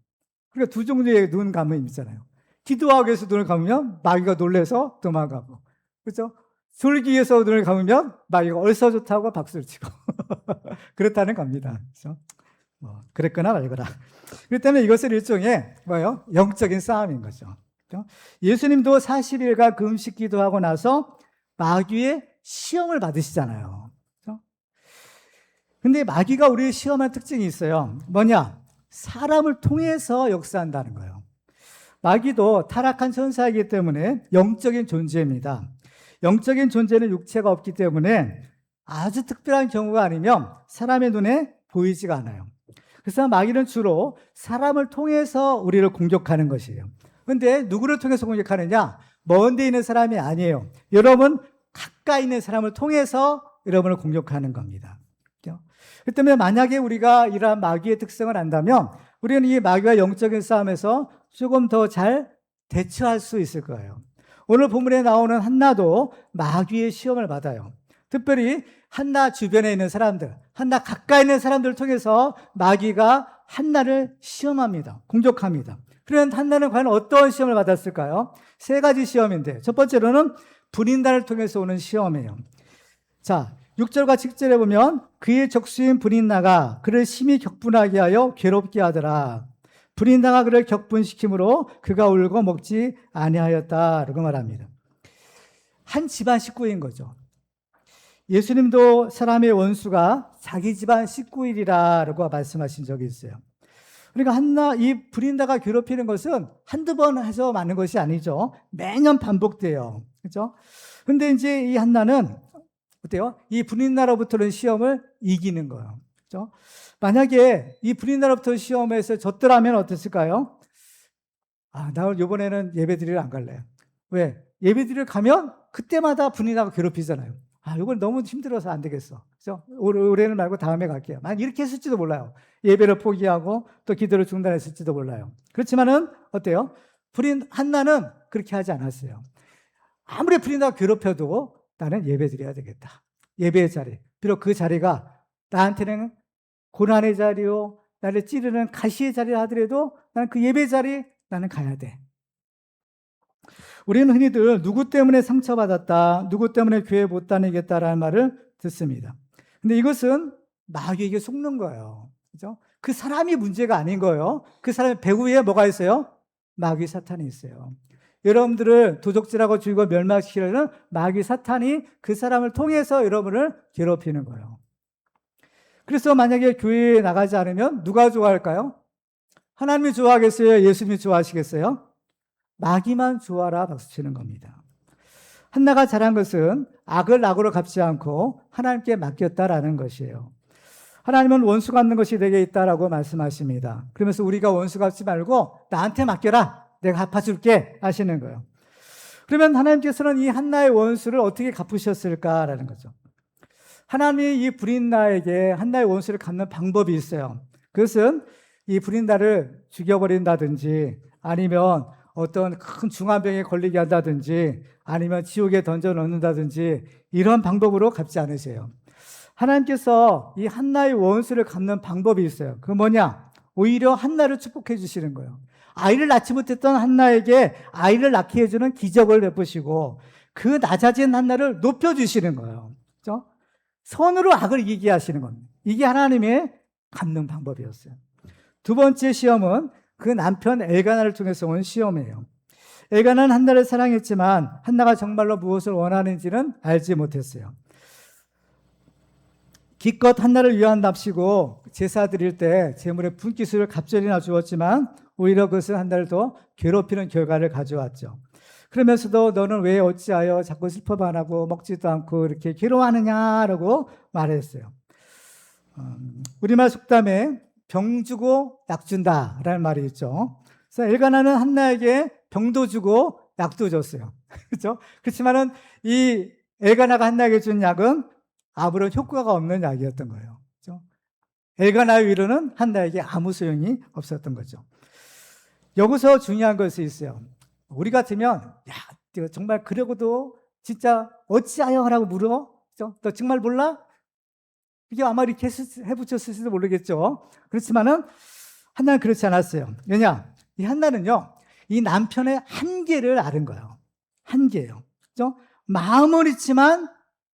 그러니까 두 종류의 눈 감음이 있잖아요. 기도하기 위해서 눈을 감으면 마귀가 놀래서 도망가고, 그렇죠? 졸기 위해서 눈을 감으면 마귀가 얼싸 좋다고 박수를 치고. 그렇다는 겁니다. 그렇죠? 그랬거나 말거나. 그렇기 때문에 이것은 일종의 뭐예요? 영적인 싸움인 거죠. 그렇죠? 예수님도 40일간 금식 기도하고 나서 마귀의 시험을 받으시잖아요. 그렇죠? 근데 마귀가 우리의 시험한 특징이 있어요. 뭐냐? 사람을 통해서 역사한다는 거예요. 마귀도 타락한 천사이기 때문에 영적인 존재입니다. 영적인 존재는 육체가 없기 때문에 아주 특별한 경우가 아니면 사람의 눈에 보이지가 않아요. 그래서 마귀는 주로 사람을 통해서 우리를 공격하는 것이에요. 그런데 누구를 통해서 공격하느냐? 먼 데 있는 사람이 아니에요. 여러분 가까이 있는 사람을 통해서 여러분을 공격하는 겁니다. 그렇기 때문에 만약에 우리가 이러한 마귀의 특성을 안다면 우리는 이 마귀와 영적인 싸움에서 조금 더 잘 대처할 수 있을 거예요. 오늘 본문에 나오는 한나도 마귀의 시험을 받아요. 특별히 한나 주변에 있는 사람들, 한나 가까이 있는 사람들을 통해서 마귀가 한나를 시험합니다. 공격합니다. 그런데 한나는 과연 어떤 시험을 받았을까요? 세 가지 시험인데, 첫 번째로는 분인단을 통해서 오는 시험이에요. 자, 6절과 7절에 보면 그의 적수인 분인나가 그를 심히 격분하게 하여 괴롭게 하더라. 분인나가 그를 격분시키므로 그가 울고 먹지 아니하였다 라고 말합니다. 한 집안 식구인 거죠. 예수님도 사람의 원수가 자기 집안 식구일이라고 말씀하신 적이 있어요. 그러니까 이 브린다가 괴롭히는 것은 한두 번 해서 많은 것이 아니죠. 매년 반복돼요. 그렇죠? 근데 이제 이 한나는 어때요? 이 브린다로부터는 시험을 이기는 거예요. 그렇죠? 만약에 이 브린다로부터 시험에서 졌더라면 어땠을까요? 나 이번에는 예배드리러 안 갈래. 왜? 예배드리러 가면 그때마다 브린다가 괴롭히잖아요. 이건 너무 힘들어서 안 되겠어. 그죠? 올해는 말고 다음에 갈게요. 만약 이렇게 했을지도 몰라요. 예배를 포기하고 또 기도를 중단했을지도 몰라요. 그렇지만은 어때요? 한나는 그렇게 하지 않았어요. 아무리 브린다가 괴롭혀도 나는 예배 드려야 되겠다. 예배의 자리. 비록 그 자리가 나한테는 고난의 자리요, 나를 찌르는 가시의 자리를 하더라도 나는 그 예배 자리 나는 가야 돼. 우리는 흔히들 누구 때문에 상처받았다, 누구 때문에 교회 못 다니겠다라는 말을 듣습니다. 근데 이것은 마귀에게 속는 거예요. 그죠? 그 사람이 문제가 아닌 거예요. 그 사람의 배후에 뭐가 있어요? 마귀 사탄이 있어요. 여러분들을 도적질하고 죽이고 멸망시키려는 마귀 사탄이 그 사람을 통해서 여러분을 괴롭히는 거예요. 그래서 만약에 교회에 나가지 않으면 누가 좋아할까요? 하나님이 좋아하겠어요? 예수님이 좋아하시겠어요? 마귀만 좋아라 박수치는 겁니다. 한나가 잘한 것은 악을 악으로 갚지 않고 하나님께 맡겼다라는 것이에요. 하나님은 원수 갚는 것이 내게 있다라고 말씀하십니다. 그러면서 우리가 원수 갚지 말고 나한테 맡겨라. 내가 갚아줄게 하시는 거예요. 그러면 하나님께서는 이 한나의 원수를 어떻게 갚으셨을까라는 거죠. 하나님이 이 브린다에게 한나의 원수를 갚는 방법이 있어요. 그것은 이 브린다를 죽여버린다든지 아니면 어떤 큰 중환병에 걸리게 한다든지 아니면 지옥에 던져 넣는다든지 이런 방법으로 갚지 않으세요. 하나님께서 이 한나의 원수를 갚는 방법이 있어요. 그 뭐냐? 오히려 한나를 축복해 주시는 거예요. 아이를 낳지 못했던 한나에게 아이를 낳게 해주는 기적을 베푸시고 그 낮아진 한나를 높여주시는 거예요. 그렇죠? 선으로 악을 이기게 하시는 겁니다. 이게 하나님의 갚는 방법이었어요. 두 번째 시험은 그 남편 엘가나를 통해서 온 시험이에요. 엘가나는 한나를 사랑했지만 한나가 정말로 무엇을 원하는지는 알지 못했어요. 기껏 한나를 위한답시고 제사 드릴 때 제물의 분깃을 갑절이나 주었지만 오히려 그것은 한나를 더 괴롭히는 결과를 가져왔죠. 그러면서도 너는 왜 어찌하여 자꾸 슬퍼만 안 하고 먹지도 않고 이렇게 괴로워하느냐라고 말했어요. 우리말 속담에 병 주고 약 준다라는 말이 있죠. 그래서 엘가나는 한나에게 병도 주고 약도 줬어요. 그렇죠? 그렇지만은 이 엘가나가 한나에게 준 약은 아무런 효과가 없는 약이었던 거예요. 그렇죠? 엘가나의 위로는 한나에게 아무 소용이 없었던 거죠. 여기서 중요한 것이 있어요. 우리 같으면 야, 정말 그러고도 진짜 어찌하여 라고 물어? 그렇죠? 너 정말 몰라? 이게 아마 이렇게 해붙였을지도 모르겠죠. 그렇지만은 한나는 그렇지 않았어요. 왜냐? 이 한나는요, 이 남편의 한계를 아는 거예요. 한계예요. 그렇죠? 마음은 있지만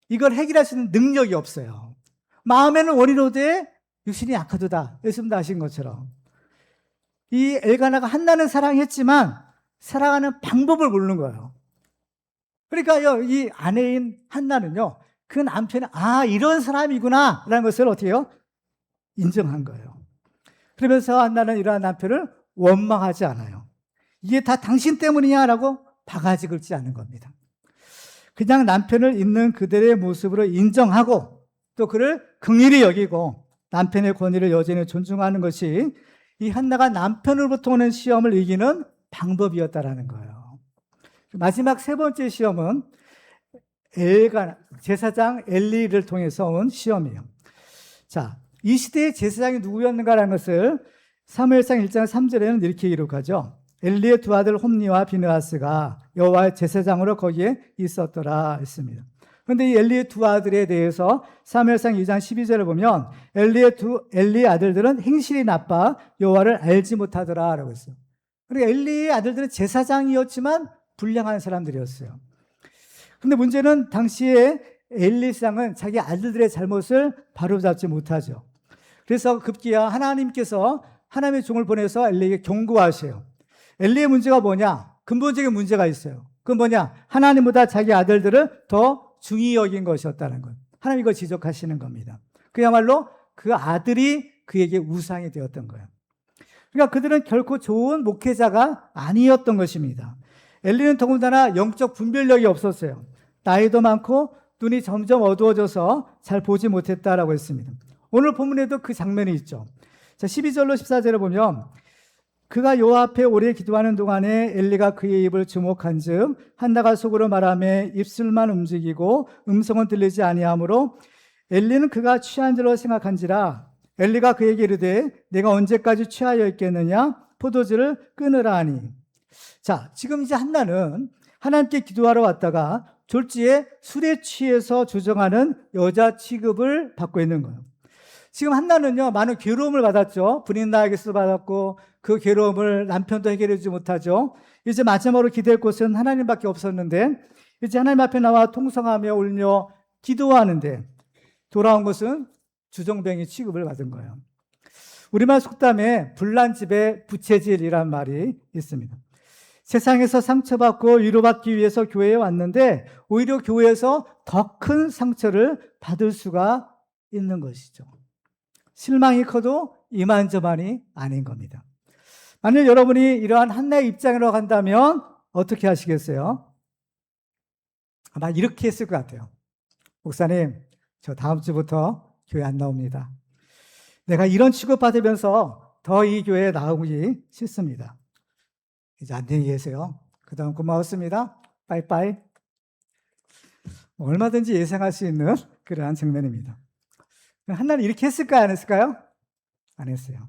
이걸 해결할 수 있는 능력이 없어요. 마음에는 원이로되 육신이 약하도다. 예수님도 아신 것처럼. 이 엘가나가 한나는 사랑했지만 사랑하는 방법을 모르는 거예요. 그러니까요, 이 아내인 한나는요, 그 남편이 이런 사람이구나 라는 것을 어떻게 해요? 인정한 거예요. 그러면서 한나는 이러한 남편을 원망하지 않아요. 이게 다 당신 때문이냐라고 바가지 긁지 않는 겁니다. 그냥 남편을 있는 그들의 모습으로 인정하고 또 그를 긍휼히 여기고 남편의 권위를 여전히 존중하는 것이 이 한나가 남편으로부터 오는 시험을 이기는 방법이었다라는 거예요. 마지막 세 번째 시험은 제사장 엘리를 통해서 온 시험이에요. 자, 이 시대의 제사장이 누구였는가라는 것을 사무엘상 1장 3절에는 이렇게 기록하죠. 엘리의 두 아들 홈니와 비느하스가 여호와의 제사장으로 거기에 있었더라 했습니다. 그런데 이 엘리의 두 아들에 대해서 사무엘상 2장 12절을 보면 엘리의 아들들은 행실이 나빠 여호와를 알지 못하더라라고 했어요. 그러니까 엘리의 아들들은 제사장이었지만 불량한 사람들이었어요. 근데 문제는 당시에 엘리상은 자기 아들들의 잘못을 바로잡지 못하죠. 그래서 급기야 하나님께서 하나님의 종을 보내서 엘리에게 경고하셔요. 엘리의 문제가 뭐냐? 근본적인 문제가 있어요. 그건 뭐냐? 하나님보다 자기 아들들을 더 중히 여긴 것이었다는 것. 하나님 이걸 지적하시는 겁니다. 그야말로 그 아들이 그에게 우상이 되었던 거예요. 그러니까 그들은 결코 좋은 목회자가 아니었던 것입니다. 엘리는 더군다나 영적 분별력이 없었어요. 나이도 많고 눈이 점점 어두워져서 잘 보지 못했다라고 했습니다. 오늘 본문에도 그 장면이 있죠. 자, 12절로 14절을 보면 그가 여호와 앞에 오래 기도하는 동안에 엘리가 그의 입을 주목한즉 한나가 속으로 말하며 입술만 움직이고 음성은 들리지 아니하므로 엘리는 그가 취한 줄로 생각한지라 엘리가 그에게 이르되 내가 언제까지 취하여 있겠느냐 포도주를 끊으라 하니. 자, 지금 이제 한나는 하나님께 기도하러 왔다가 졸지에 술에 취해서 주정하는 여자 취급을 받고 있는 거예요. 지금 한나는요, 많은 괴로움을 받았죠. 분인 나에게서 받았고 그 괴로움을 남편도 해결해주지 못하죠. 이제 마지막으로 기댈 곳은 하나님밖에 없었는데 이제 하나님 앞에 나와 통성하며 울며 기도하는데 돌아온 것은 주정뱅이 취급을 받은 거예요. 우리말 속담에 불난 집에 부채질이란 말이 있습니다. 세상에서 상처받고 위로받기 위해서 교회에 왔는데 오히려 교회에서 더 큰 상처를 받을 수가 있는 것이죠. 실망이 커도 이만저만이 아닌 겁니다. 만약 여러분이 이러한 한나의 입장으로 간다면 어떻게 하시겠어요? 아마 이렇게 했을 것 같아요. 목사님, 저 다음 주부터 교회 안 나옵니다. 내가 이런 취급받으면서 더 이 교회에 나오기 싫습니다. 이제 안녕히 계세요. 그 다음 고마웠습니다. 빠이빠이. 얼마든지 예상할 수 있는 그러한 장면입니다. 한나는 이렇게 했을까요? 안 했을까요? 안 했어요.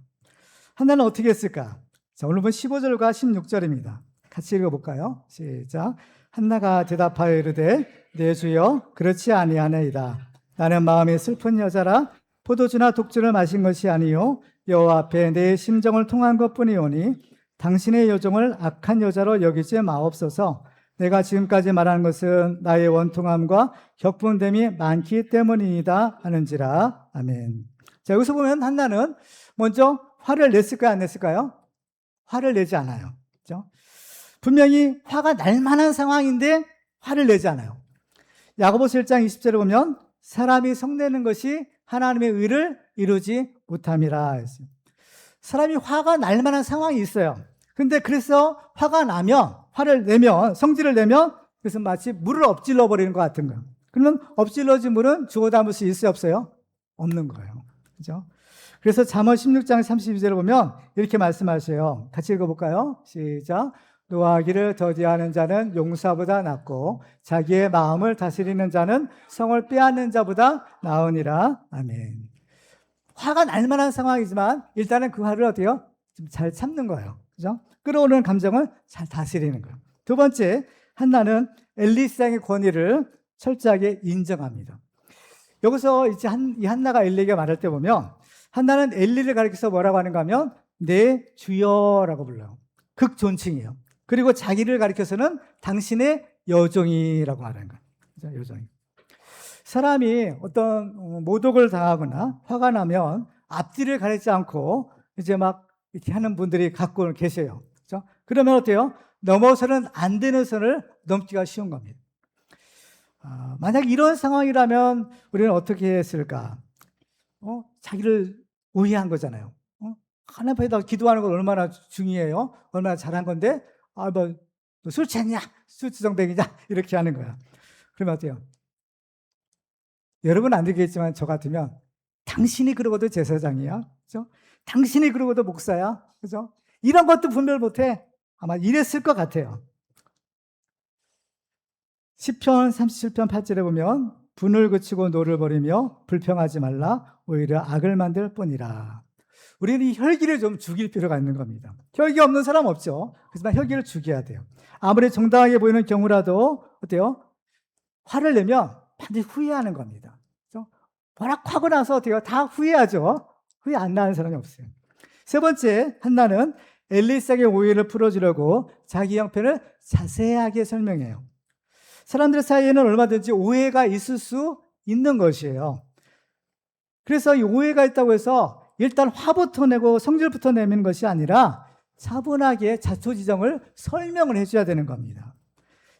한나는 어떻게 했을까? 자, 오늘 본 15절과 16절입니다. 같이 읽어볼까요? 시작. 한나가 대답하여 이르되 내 주여 그렇지 아니하나이다. 나는 마음이 슬픈 여자라 포도주나 독주를 마신 것이 아니요 여호와 앞에 내 심정을 통한 것뿐이오니 당신의 여종을 악한 여자로 여기지 마옵소서. 내가 지금까지 말한 것은 나의 원통함과 격분됨이 많기 때문이다 하는지라. 아멘. 자, 여기서 보면 한나는 먼저 화를 냈을까요? 안 냈을까요? 화를 내지 않아요. 그렇죠? 분명히 화가 날 만한 상황인데 화를 내지 않아요. 야고보서 1장 20절에 보면 사람이 성내는 것이 하나님의 의를 이루지 못함이라 했어요. 사람이 화가 날 만한 상황이 있어요. 근데 그래서 화가 나면, 화를 내면, 성질을 내면 그래서 마치 물을 엎질러 버리는 것 같은 거예요. 그러면 엎질러진 물은 죽어 담을 수 있어요, 없어요? 없는 거예요. 그죠? 그래서 잠언 16장 32절을 보면 이렇게 말씀하세요. 같이 읽어볼까요? 시작. 노하기를 더디하는 자는 용사보다 낫고 자기의 마음을 다스리는 자는 성을 빼앗는 자보다 나으니라. 아멘. 화가 날 만한 상황이지만 일단은 그 화를 어때요? 좀 잘 참는 거예요. 그죠? 끌어오르는 감정을 잘 다스리는 거예요. 두 번째, 한나는 엘리사의 권위를 철저하게 인정합니다. 여기서 이제 이 한나가 엘리에게 말할 때 보면 한나는 엘리를 가리켜서 뭐라고 하는가 하면 내 주여라고 불러요. 극존칭이에요. 그리고 자기를 가리켜서는 당신의 여종이라고 하는 거예요. 그죠? 여종이. 사람이 어떤 모독을 당하거나 화가 나면 앞뒤를 가리지 않고 이제 막 이렇게 하는 분들이 갖고 계세요. 그렇죠? 그러면 어때요? 넘어서는 안 되는 선을 넘기가 쉬운 겁니다. 만약 이런 상황이라면 우리는 어떻게 했을까? 자기를 오해한 거잖아요. 하나님 앞에다 기도하는 건 얼마나 중요해요? 얼마나 잘한 건데, 술 취했냐? 술주정뱅이냐? 이렇게 하는 거야. 그러면 어때요? 여러분 안 되겠지만 저 같으면 당신이 그러고도 제사장이야. 그죠? 당신이 그러고도 목사야. 그죠? 이런 것도 분별 못해. 아마 이랬을 것 같아요. 시편 37편 8절에 보면 분을 그치고 노를 버리며 불평하지 말라 오히려 악을 만들 뿐이라. 우리는 이 혈기를 좀 죽일 필요가 있는 겁니다. 혈기 없는 사람 없죠. 하지만 혈기를 죽여야 돼요. 아무리 정당하게 보이는 경우라도 어때요? 화를 내면 반드시 후회하는 겁니다. 그렇죠? 버락하고 나서 어때요? 다 후회하죠. 후회 안 나는 사람이 없어요. 세 번째, 한나는 엘리사의 오해를 풀어주려고 자기 형편을 자세하게 설명해요. 사람들 사이에는 얼마든지 오해가 있을 수 있는 것이에요. 그래서 이 오해가 있다고 해서 일단 화부터 내고 성질부터 내는 것이 아니라 차분하게 자초지정을 설명을 해줘야 되는 겁니다.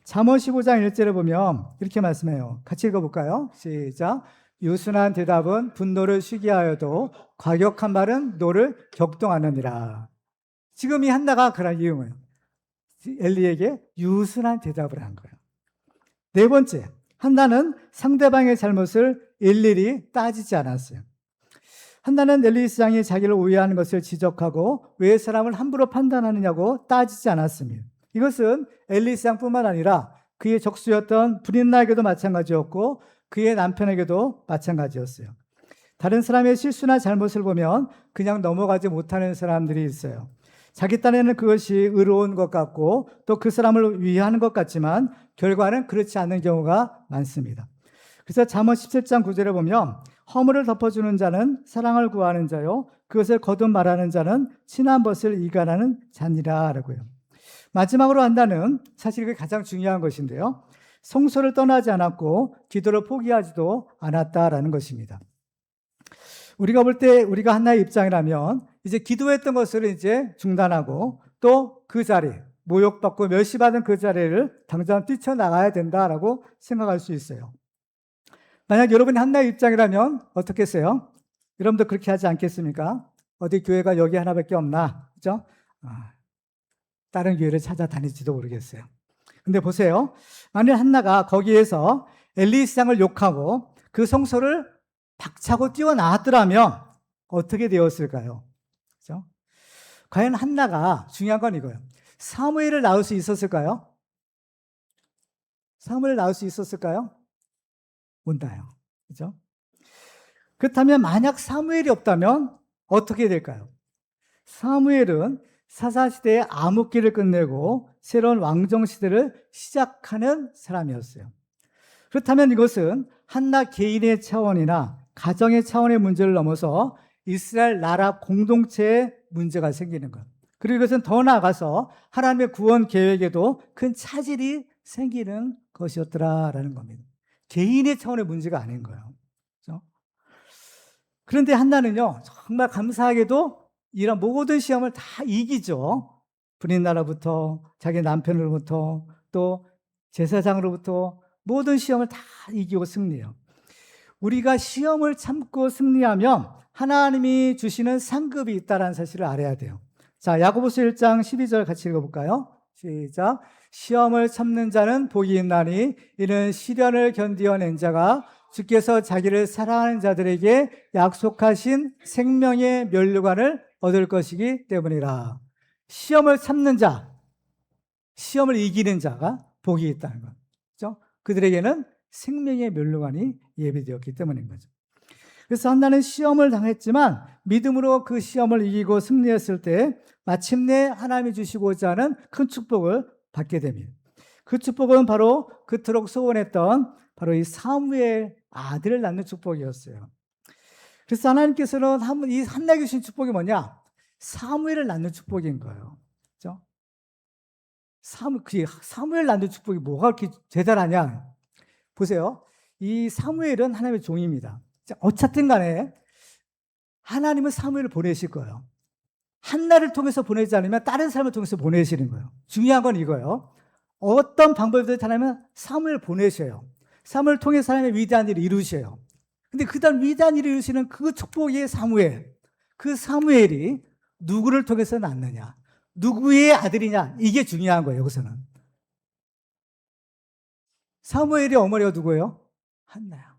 잠언 15장 1절에 보면 이렇게 말씀해요. 같이 읽어볼까요? 시작. 유순한 대답은 분노를 쉬게 하여도 과격한 말은 노를 격동하느니라. 지금 이 한나가 그런 이유예요. 엘리에게 유순한 대답을 한 거예요. 네 번째, 한나는 상대방의 잘못을 일일이 따지지 않았어요. 한나는 엘리사장이 자기를 오해하는 것을 지적하고 왜 사람을 함부로 판단하느냐고 따지지 않았습니다. 이것은 엘리사장뿐만 아니라 그의 적수였던 브릿나에게도 마찬가지였고 그의 남편에게도 마찬가지였어요. 다른 사람의 실수나 잘못을 보면 그냥 넘어가지 못하는 사람들이 있어요. 자기 딴에는 그것이 의로운 것 같고 또 그 사람을 위하는 것 같지만 결과는 그렇지 않는 경우가 많습니다. 그래서 잠언 17장 9절에 보면 허물을 덮어주는 자는 사랑을 구하는 자요 그것을 거듭 말하는 자는 친한 것을 이간하는 자니라 라고요. 마지막으로 한다는 사실 그게 가장 중요한 것인데요. 성소를 떠나지 않았고 기도를 포기하지도 않았다라는 것입니다. 우리가 볼 때 우리가 한나의 입장이라면 이제 기도했던 것을 이제 중단하고 또 그 자리, 모욕받고 멸시받은 그 자리를 당장 뛰쳐나가야 된다라고 생각할 수 있어요. 만약 여러분이 한나의 입장이라면 어떻겠어요? 여러분도 그렇게 하지 않겠습니까? 어디 교회가 여기 하나밖에 없나? 그죠? 다른 교회를 찾아다닐지도 모르겠어요. 근데 보세요. 만약 한나가 거기에서 엘리사장을 욕하고 그 성소를 박차고 뛰어나왔더라면 어떻게 되었을까요? 그죠? 과연 한나가 중요한 건 이거예요. 사무엘을 낳을 수 있었을까요? 사무엘을 낳을 수 있었을까요? 못 낳아요. 그죠? 그렇다면 만약 사무엘이 없다면 어떻게 될까요? 사무엘은 사사시대의 암흑기를 끝내고 새로운 왕정시대를 시작하는 사람이었어요. 그렇다면 이것은 한나 개인의 차원이나 가정의 차원의 문제를 넘어서 이스라엘 나라 공동체의 문제가 생기는 것. 그리고 이것은 더 나아가서 하나님의 구원 계획에도 큰 차질이 생기는 것이었더라라는 겁니다. 개인의 차원의 문제가 아닌 거예요. 그렇죠? 그런데 한나는요, 정말 감사하게도 이런 모든 시험을 다 이기죠. 브릿나로부터 자기 남편으로부터 또 제사장으로부터 모든 시험을 다 이기고 승리해요. 우리가 시험을 참고 승리하면 하나님이 주시는 상급이 있다는 사실을 알아야 돼요. 자, 야고보서 1장 12절 같이 읽어볼까요? 시작. 시험을 참는 자는 복이 있나니 이는 시련을 견디어낸 자가 주께서 자기를 사랑하는 자들에게 약속하신 생명의 면류관을 얻을 것이기 때문이라. 시험을 참는 자, 시험을 이기는 자가 복이 있다는 것. 그렇죠? 그들에게는 생명의 면류관이 예비되었기 때문인 거죠. 그래서 한나는 시험을 당했지만 믿음으로 그 시험을 이기고 승리했을 때 마침내 하나님이 주시고자 하는 큰 축복을 받게 됩니다. 그 축복은 바로 그토록 소원했던 바로 이 사무엘 아들을 낳는 축복이었어요. 그래서 하나님께서는 이 한나에게 주신 축복이 뭐냐? 사무엘을 낳는 축복인 거예요. 그렇죠? 사무엘 낳는 축복이 뭐가 그렇게 대단하냐? 보세요. 이 사무엘은 하나님의 종입니다. 어쨌든 간에 하나님은 사무엘을 보내실 거예요. 한나를 통해서 보내지 않으면 다른 사람을 통해서 보내시는 거예요. 중요한 건 이거예요. 어떤 방법이든 하나님은 사무엘을 보내셔요. 사무엘을 통해서 하나님의 위대한 일을 이루셔요. 근데 그다음 위대한 일을 이루시는 그 축복의 사무엘, 그 사무엘이 누구를 통해서 낳느냐, 누구의 아들이냐, 이게 중요한 거예요. 여기서는 사무엘의 어머니가 누구예요? 한나야.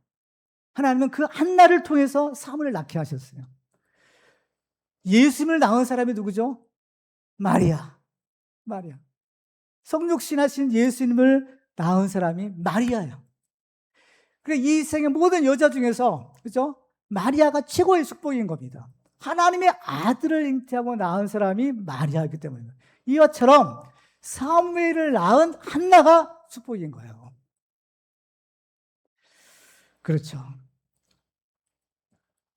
하나님은 그 한나를 통해서 사무엘을 낳게 하셨어요. 예수님을 낳은 사람이 누구죠? 마리아. 성육신하신 예수님을 낳은 사람이 마리아예요. 그래, 이 생의 모든 여자 중에서, 그죠? 마리아가 최고의 축복인 겁니다. 하나님의 아들을 잉태하고 낳은 사람이 마리아이기 때문입니다. 이와처럼 사무엘을 낳은 한나가 축복인 거예요. 그렇죠.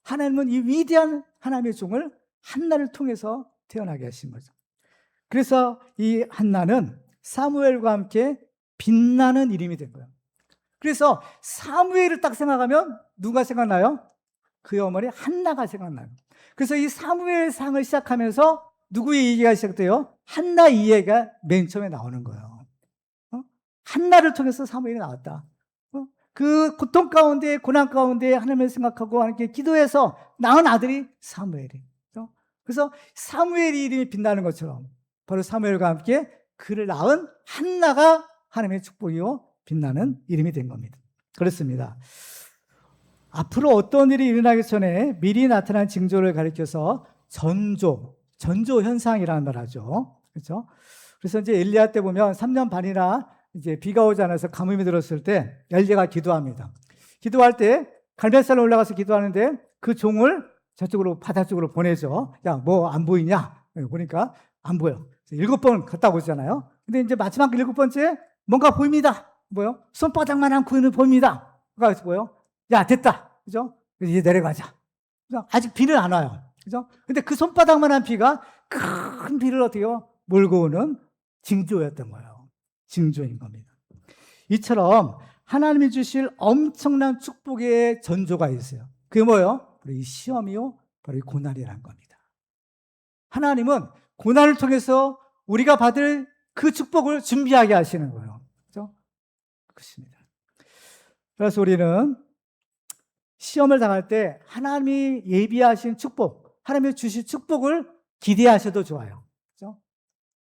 하나님은 이 위대한 하나님의 종을 한나를 통해서 태어나게 하신 거죠. 그래서 이 한나는 사무엘과 함께 빛나는 이름이 된 거예요. 그래서 사무엘을 딱 생각하면 누가 생각나요? 그의 어머니 한나가 생각나요. 그래서 이 사무엘 상을 시작하면서 누구의 이야기가 시작돼요? 한나 이야기가 맨 처음에 나오는 거예요. 한나를 통해서 사무엘이 나왔다. 그 고통 가운데, 고난 가운데 하나님을 생각하고 하나님께 기도해서 낳은 아들이 사무엘이. 그래서 사무엘이 이름이 빛나는 것처럼 바로 사무엘과 함께 그를 낳은 한나가 하나님의 축복이요 빛나는 이름이 된 겁니다. 그렇습니다. 앞으로 어떤 일이 일어나기 전에 미리 나타난 징조를 가리켜서 전조 현상이라는 말 하죠. 그렇죠? 그래서 이제 엘리야 때 보면 3년 반이나 이제 비가 오지 않아서 가뭄이 들었을 때 엘리야가 기도합니다. 기도할 때 갈멜산에 올라가서 기도하는데 그 종을 저쪽으로 바다 쪽으로 보내죠. 야, 뭐 안 보이냐? 보니까 안 보여. 7번 갔다 오잖아요. 근데 이제 마지막 7번째 뭔가 보입니다. 뭐요? 손바닥만한 구름이 보입니다. 그래서 뭐요? 야, 됐다. 그죠? 이제 내려가자. 그죠? 아직 비는 안 와요. 그죠? 근데 그 손바닥만한 비가 큰 비를 어떻게요? 몰고 오는 징조였던 거예요. 징조인 겁니다. 이처럼 하나님이 주실 엄청난 축복의 전조가 있어요. 그게 뭐예요? 바로 이 시험이요. 바로 이 고난이라는 겁니다. 하나님은 고난을 통해서 우리가 받을 그 축복을 준비하게 하시는 거예요. 그렇죠? 그렇습니다. 그래서 우리는 시험을 당할 때 하나님이 예비하신 축복, 하나님이 주신 축복을 기대하셔도 좋아요. 그렇죠?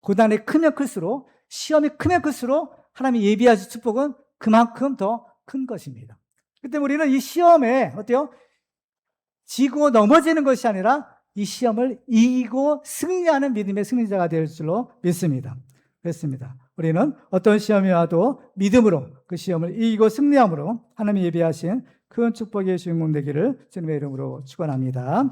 고난이 크면 클수록, 시험이 크면 클수록 하나님이 예비하신 축복은 그만큼 더 큰 것입니다. 그때 우리는 이 시험에 어때요? 지고 넘어지는 것이 아니라 이 시험을 이기고 승리하는 믿음의 승리자가 될 줄로 믿습니다. 그렇습니다. 우리는 어떤 시험이 와도 믿음으로 그 시험을 이기고 승리함으로 하나님이 예비하신 큰 축복의 주인공 되기를 주님의 이름으로 축원합니다.